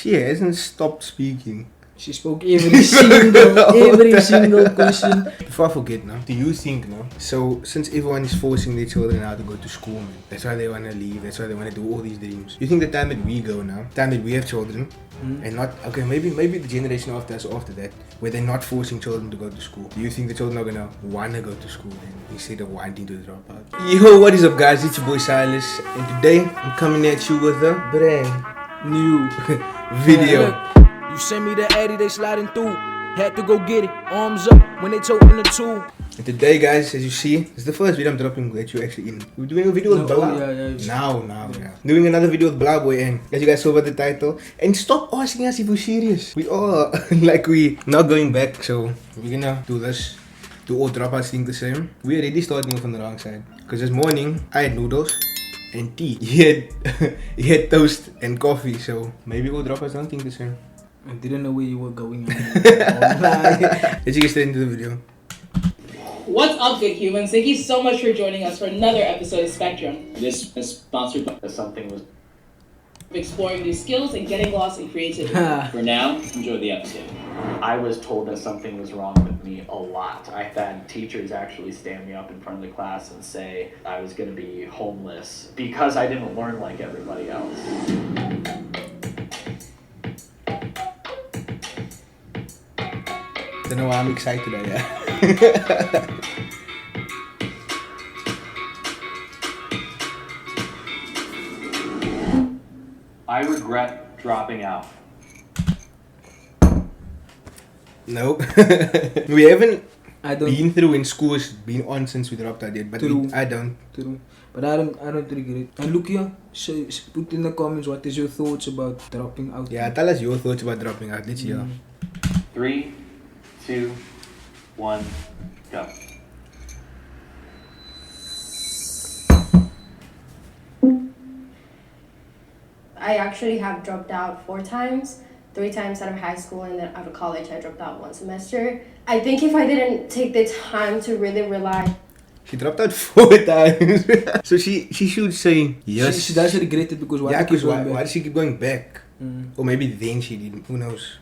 She hasn't stopped speaking. She spoke every single question. Before I forget now, do you think now? So since everyone is forcing their children now to go to school, man, that's why they want to leave. That's why they want to do all these dreams. You think the time that we go now, time that we have children, and not okay, maybe the generation after us after that, where they're not forcing children to go to school. Do you think the children are gonna wanna go to school then, instead of wanting to drop out? Yo, what is up, guys? It's your boy Silas, and today I'm coming at you with a brand new video. You send me the 80, they sliding through. Had to go get it, arms up when they toting the tool. And today, guys, as you see, it's the first video I'm dropping that you're actually in. We're doing a video with Blah. Now. Doing another video with Blah Boy, and as you guys saw by the title. And stop asking us if we're serious. We are like we not going back, so we're gonna do this. Do all dropouts think the same? We're already starting off on the wrong side. Because this morning I had noodles and tea. He had toast and coffee, so maybe all dropouts don't think the same. I didn't know where you were going. Let's get straight into the video. What's up, good humans? Thank you so much for joining us for another episode of Spectrum. This is sponsored by something was Exploring new skills and getting lost in creativity. For now, enjoy the episode. I was told that something was wrong with me a lot. I've had teachers actually stand me up in front of the class and say I was going to be homeless because I didn't learn like everybody else. Don't know why I'm excited, yeah. I regret dropping out. Nope. We haven't I don't. been through in school, it's been on since we dropped out yet, but I don't. True. But I don't regret it. And look here, put in the comments what is your thoughts about dropping out. Yeah, tell us your thoughts about dropping out. Let's hear. 3, 2, 1, go. I actually have dropped out 4 times, 3 times out of high school, and then out of college I dropped out 1 semester. I think if I didn't take the time to really realize... She dropped out 4 times. So she should say yes. She does regret it because why does she keep going back? Or maybe then she didn't, who knows.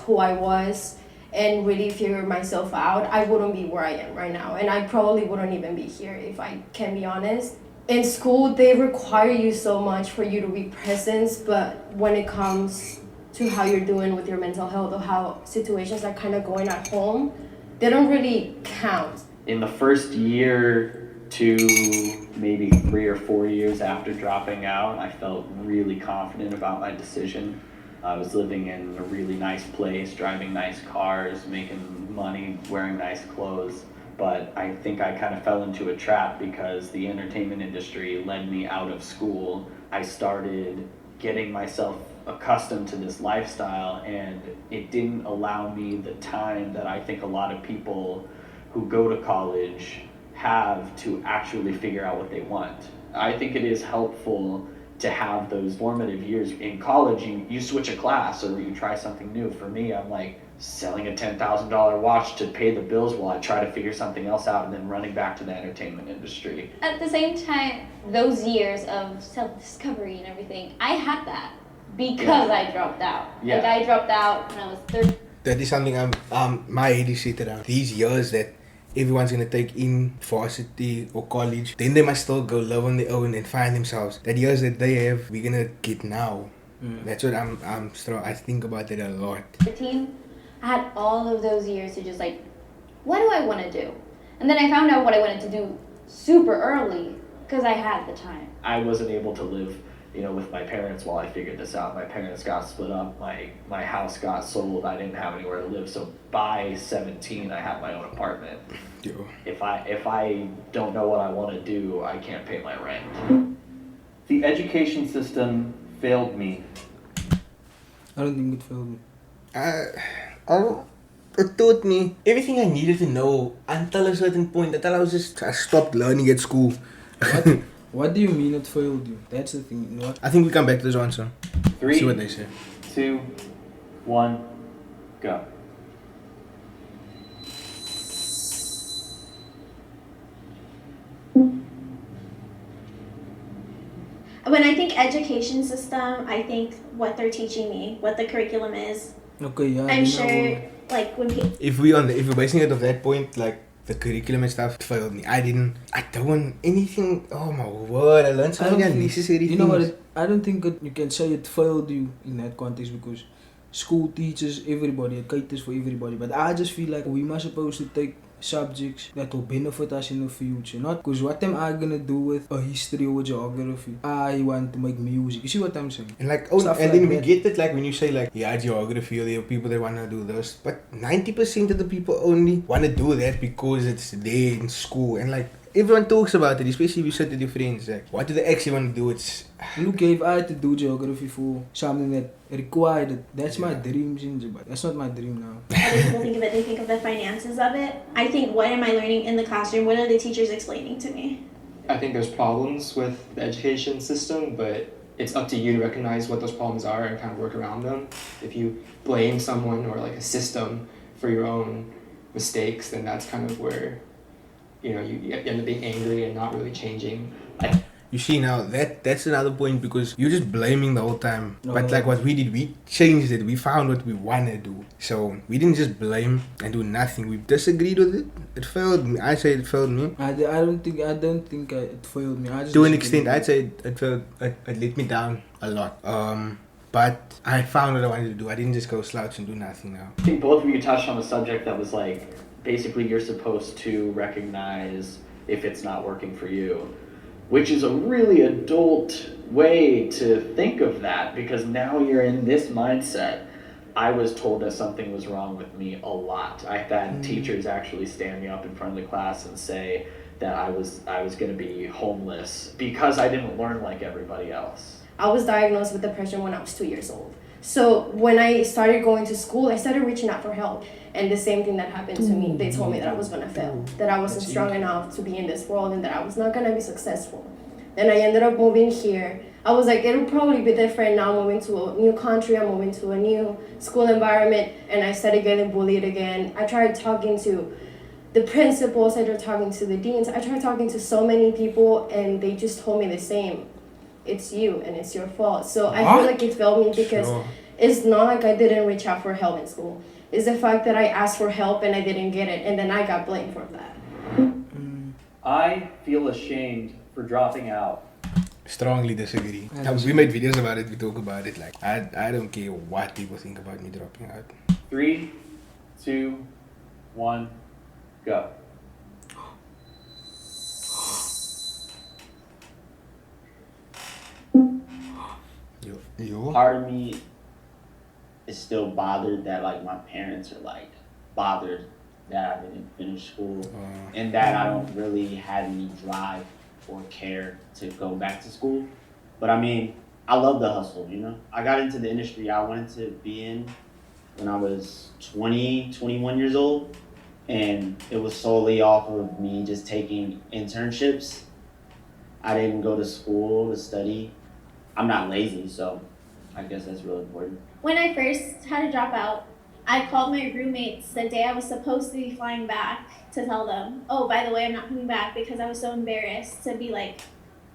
Who I was and really figure myself out, I wouldn't be where I am right now. And I probably wouldn't even be here if I can be honest. In school, they require you so much for you to be present, but when it comes to how you're doing with your mental health or how situations are kind of going at home, they don't really count. In the first year to maybe 3 or 4 years after dropping out, I felt really confident about my decision. I was living in a really nice place, driving nice cars, making money, wearing nice clothes. But I think I kind of fell into a trap because the entertainment industry led me out of school. I started getting myself accustomed to this lifestyle, and it didn't allow me the time that I think a lot of people who go to college have to actually figure out what they want. I think it is helpful to have those formative years. In college, you switch a class or you try something new. For me, I'm like selling a $10,000 watch to pay the bills while I try to figure something else out and then running back to the entertainment industry. At the same time, those years of self-discovery and everything, I had that because I dropped out. Yeah. Like I dropped out when I was 30. That is something my head is set around. These years that everyone's gonna take in varsity or college, then they must still go live on their own and find themselves. That years that they have, we're gonna get now. That's what I think about it a lot. 13, I had all of those years to just like, what do I want to do? And then I found out what I wanted to do super early because I had the time. I wasn't able to live, with my parents while I figured this out. My parents got split up, my house got sold, I didn't have anywhere to live. So by 17, I had my own apartment. Yo. If I don't know what I want to do, I can't pay my rent. The education system failed me. I don't think it failed me. It taught me everything I needed to know until a certain point. Until I stopped learning at school. What do you mean it failed you? That's the thing. You know what? I think we come back to this answer. 3, See what they say. 2, 1, go. When I think education system, I think what they're teaching me, what the curriculum is. Okay, yeah. I'm sure, like, when people... If we're basing it off that point, like the curriculum and stuff, it failed me. I don't want anything. Oh my word, I learned so many unnecessary things. You know what? I don't think you can say it failed you in that context because school teaches everybody, it caters for everybody. But I just feel like we must supposed to take subjects that will benefit us in the future. Not because what am I gonna do with a history or geography? I want to make music. You see what I'm saying? And like, Stuff and like then we that. get that, like when you say like, yeah, geography, or there are people that want to do this, but 90% of the people only want to do that because it's there in school, and like everyone talks about it, especially if you sit with your friends. Like, what do they actually want to do? It's Look, if I had to do geography for something that required it, that's my dream, but that's not my dream now. Other people think of it, they think of the finances of it. I think, what am I learning in the classroom? What are the teachers explaining to me? I think there's problems with the education system, but it's up to you to recognize what those problems are and kind of work around them. If you blame someone or like a system for your own mistakes, then that's kind of where, you end up being angry and not really changing. You see now, that's another point because you're just blaming the whole time. No. But like what we did, we changed it. We found what we want to do. So we didn't just blame and do nothing. We disagreed with it. It failed me. I say it failed me. I don't think it failed me. I just To an extent, I'd say it let me down a lot. But I found what I wanted to do. I didn't just go slouch and do nothing now. I think both of you touched on a subject that was like, basically you're supposed to recognize if it's not working for you, which is a really adult way to think of that, because now you're in this mindset. I was told that something was wrong with me a lot. I had teachers actually stand me up in front of the class and say that I was going to be homeless because I didn't learn like everybody else. I was diagnosed with depression when I was 2 years old. So when I started going to school, I started reaching out for help. And the same thing that happened to me, they told me that I was gonna fail, that I wasn't strong enough to be in this world, and that I was not gonna be successful. Then I ended up moving here. I was like, it'll probably be different now, moving to a new country, I'm moving to a new school environment, and I started getting bullied again. I tried talking to the principals, I tried talking to the deans, I tried talking to so many people, and they just told me the same. It's you, and it's your fault. So I feel like it failed me because it's not like I didn't reach out for help in school. It's the fact that I asked for help and I didn't get it, and then I got blamed for that. I feel ashamed for dropping out. Strongly disagree. We made videos about it, we talk about it. Like, I don't care what people think about me dropping out. 3, 2, 1, go. Yo. Part of me is still bothered that like my parents are like bothered that I didn't finish school and that I don't really have any drive or care to go back to school. But I mean, I love the hustle, I got into the industry I wanted to be in when I was 20, 21 years old, and it was solely off of me just taking internships. I didn't go to school to study. I'm not lazy, so I guess that's really important. When I first had to drop out, I called my roommates the day I was supposed to be flying back to tell them, oh, by the way, I'm not coming back, because I was so embarrassed to be like,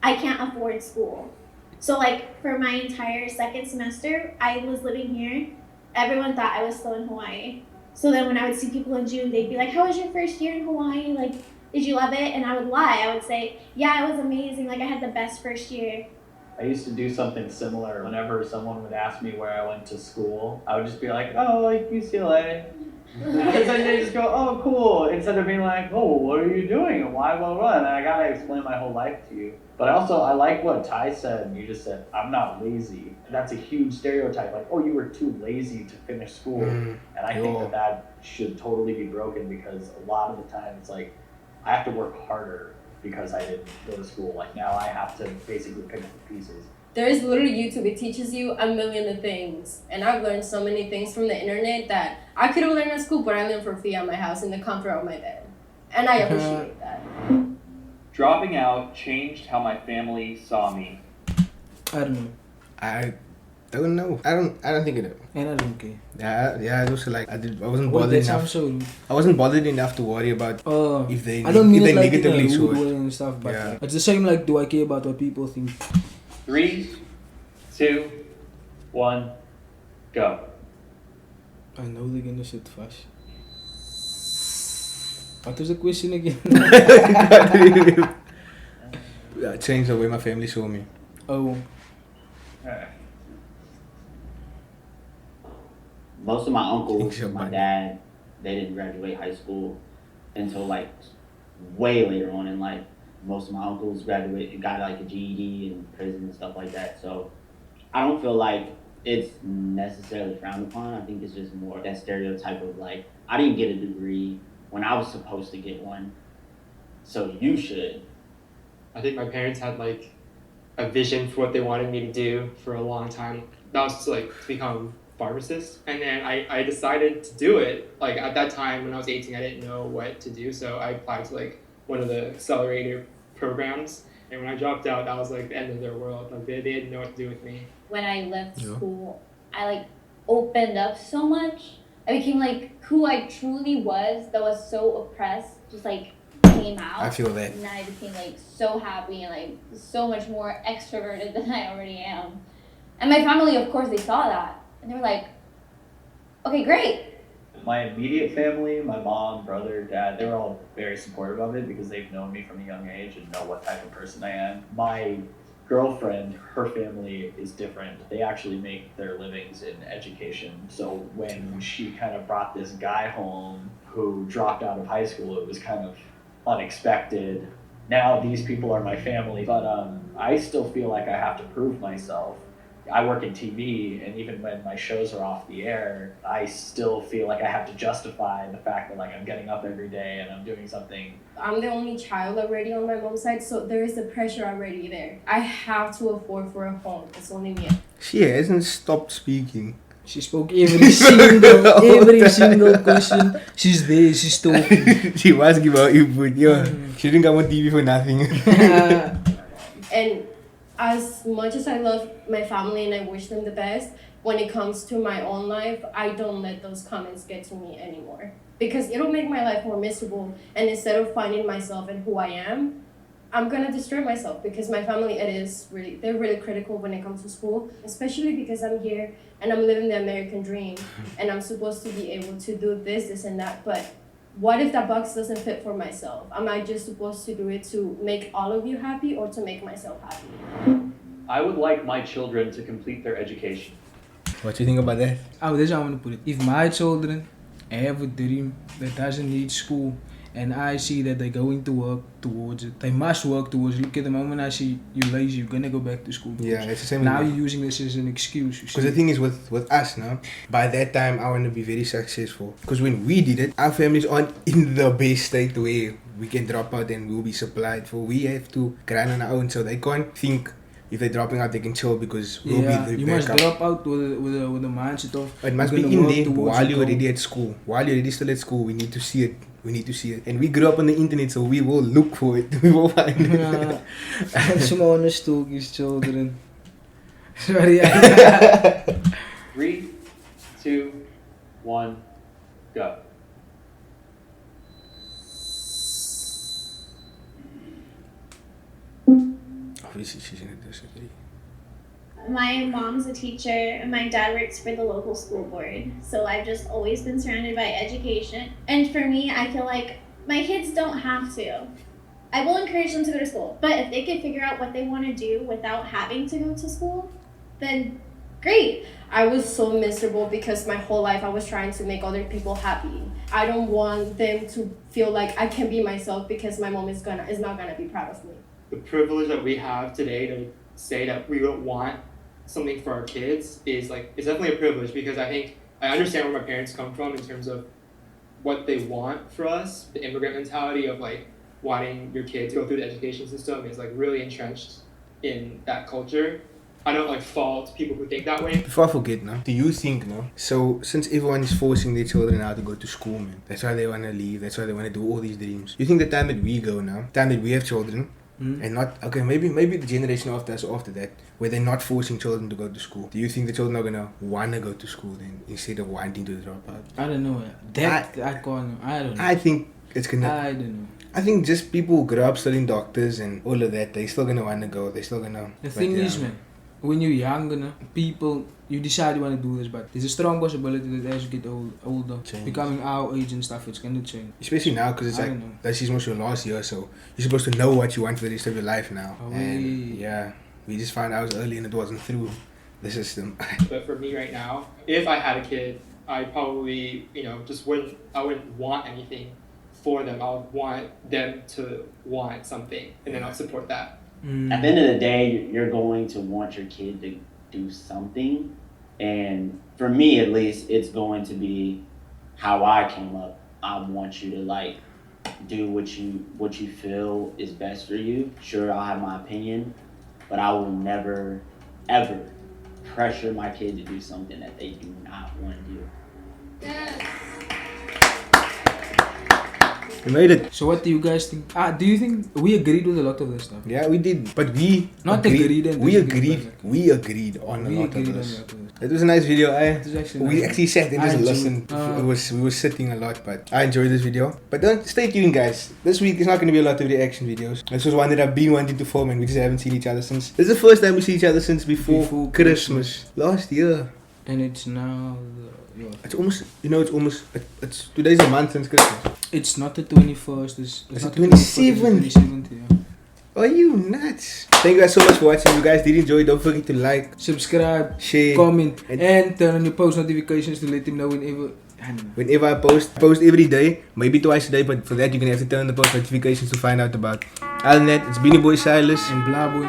I can't afford school. So like for my entire second semester, I was living here. Everyone thought I was still in Hawaii. So then when I would see people in June, they'd be like, how was your first year in Hawaii? Like, did you love it? And I would lie. I would say, yeah, it was amazing. Like I had the best first year. I used to do something similar. Whenever someone would ask me where I went to school, I would just be like, oh, like UCLA. And then they just go, oh, cool. Instead of being like, oh, what are you doing? And why, blah, blah. And I gotta explain my whole life to you. But I like what Ty said. You just said, I'm not lazy. That's a huge stereotype. Like, oh, you were too lazy to finish school. And I think that should totally be broken, because a lot of the time it's like, I have to work harder because I didn't go to school. Like now I have to basically pick up the pieces. There is literally YouTube. It teaches you a million of things. And I've learned so many things from the internet that I could have learned at school, but I learned for free at my house in the comfort of my bed. And I appreciate that. Dropping out changed how my family saw me. I don't know. I don't know. I don't think it did. And I don't care. Yeah, it was like I wasn't Well, bothered that enough. sounds so rude. I wasn't bothered enough to worry about if they I don't mean if it they like in a negatively rude saw way it. and stuff, but Yeah. it's the same like, do I care about what people think? 3, 2, 1, go. I know they're gonna sit fast. What was the question again? I changed the way my family saw me. Oh, Most of my uncles, Thanks, my buddy. dad, they didn't graduate high school until like way later on in life. Most of my uncles graduated, got like a GED in prison and stuff like that. So I don't feel like it's necessarily frowned upon. I think it's just more that stereotype of like, I didn't get a degree when I was supposed to get one, so you should. I think my parents had like a vision for what they wanted me to do for a long time. That was to like become pharmacist, and then I decided to do it. Like at that time when I was 18, I didn't know what to do, so I applied to like one of the accelerator programs. And when I dropped out, that was like the end of their world. Like they didn't know what to do with me. When I left school, I like opened up so much. I became like who I truly was, that was so oppressed, just like came out. I feel that. And then I became like so happy and like so much more extroverted than I already am. And my family, of course, they saw that. And they were like, okay, great. My immediate family, my mom, brother, dad, they were all very supportive of it because they've known me from a young age and know what type of person I am. My girlfriend, her family is different. They actually make their livings in education. So when she kind of brought this guy home who dropped out of high school, it was kind of unexpected. Now these people are my family, but I still feel like I have to prove myself. I work in TV, and even when my shows are off the air, I still feel like I have to justify the fact that like I'm getting up every day and I'm doing something. I'm the only child already on my mom's side, so there is the pressure already there. I have to afford for a home. It's only me. She hasn't stopped speaking. she spoke every single question. She's there, she's talking. She was giving out input, yeah. She didn't come on TV for nothing. And as much as I love my family and I wish them the best, when it comes to my own life, I don't let those comments get to me anymore. Because it'll make my life more miserable. And instead of finding myself and who I am, I'm gonna destroy myself, because my family, they're really critical when it comes to school, especially because I'm here and I'm living the American dream and I'm supposed to be able to do this and that, but what if that box doesn't fit for myself? Am I just supposed to do it to make all of you happy or to make myself happy? I would like my children to complete their education. What do you think about that? Oh, this is how I'm gonna put it. If my children have a dream that doesn't need school, and I see that they're going to work towards it, they must work towards it. Look, at the moment I see you're lazy, you're gonna go back to school. Yeah, it's the same. Now you're using this as an excuse. Because the thing is with us now, by that time I want to be very successful. Because when we did it, our families aren't in the best state where we can drop out and we'll be supplied for. We have to grind on our own, so they can't think if they're dropping out they can chill because we'll be the you backup. must drop out with the mindset of It must be in there while you're already at school. While you're already still at school, we need to see it. We need to see it. And we grew up on the internet, so we will look for it. We will find it. Small stories, children. Sorry. 3, 2, 1, go. Obviously, she's in a disagree. My mom's a teacher and my dad works for the local school board. So I've just always been surrounded by education. And for me, I feel like my kids don't have to. I will encourage them to go to school. But if they can figure out what they want to do without having to go to school, then great. I was so miserable because my whole life I was trying to make other people happy. I don't want them to feel like I can be myself because my mom is not gonna be proud of me. The privilege that we have today to say that we don't want something for our kids is like, it's definitely a privilege, because I understand where my parents come from in terms of what they want for us. The immigrant mentality of like wanting your kid to go through the education system is like really entrenched in that culture. I don't like fault people who think that way. Before I forget now, do you think now, so since everyone is forcing their children now to go to school, man, that's why they want to leave, that's why they want to do all these dreams. You think the time that we go now, time that we have children, and not, okay, maybe the generation after us or after that, where they're not forcing children to go to school, do you think the children are going to want to go to school then, instead of wanting to drop out? I don't know. I don't know. I think it's gonna. I don't know. I think just people who grow up studying doctors and all of that, they still gonna wanna go. They still gonna. The thing is, man, when you're younger, people, you decide you want to do this, but there's a strong possibility that as you get older, becoming our age and stuff, it's gonna change. Especially now, because it's I like don't know. this is most your last year, so you're supposed to know what you want for the rest of your life now. Oh, And yeah, we just found out early and it wasn't through the system. But for me right now, if I had a kid, I probably, I wouldn't want anything for them. I would want them to want something, and then I'll support that. At the end of the day, you're going to want your kid to do something. And for me, at least, it's going to be how I came up. I want you to like do what you feel is best for you. Sure, I'll have my opinion, but I will never, ever pressure my kid to do something that they do not want to do. Yes. We made it. So what do you guys think? Do you think we agreed with a lot of this stuff? Yeah, we did, but we Not agreed and we disagreed, agreed. We agreed on a We lot agreed of on this. a lot of this. It was a nice video. It was actually We nice. actually sat and I just enjoyed- listened. We were sitting a lot, but I enjoyed this video. But don't stay tuned, guys. This week is not going to be a lot of reaction videos. This was one that I've been wanting to film, and we just haven't seen each other since. This is the first time we see each other since before Christmas last year. And it's now It's almost, it's today's a month since Christmas. it's not the 21st. It's It's not the 27th. 27th, yeah. Are you nuts? Thank you guys so much for watching. If you guys did enjoy, don't forget to like, Subscribe, share, comment, and turn on your post notifications to let him know whenever I post. I post every day, maybe twice a day, but for that you're gonna have to turn on the post notifications to find out about. Other than that, it's been your boy Silas. and blah boy.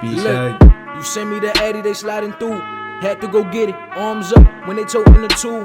Peace Look. out. You send me the Addy, they sliding through. Had to go get it. Arms up when they toting the tool.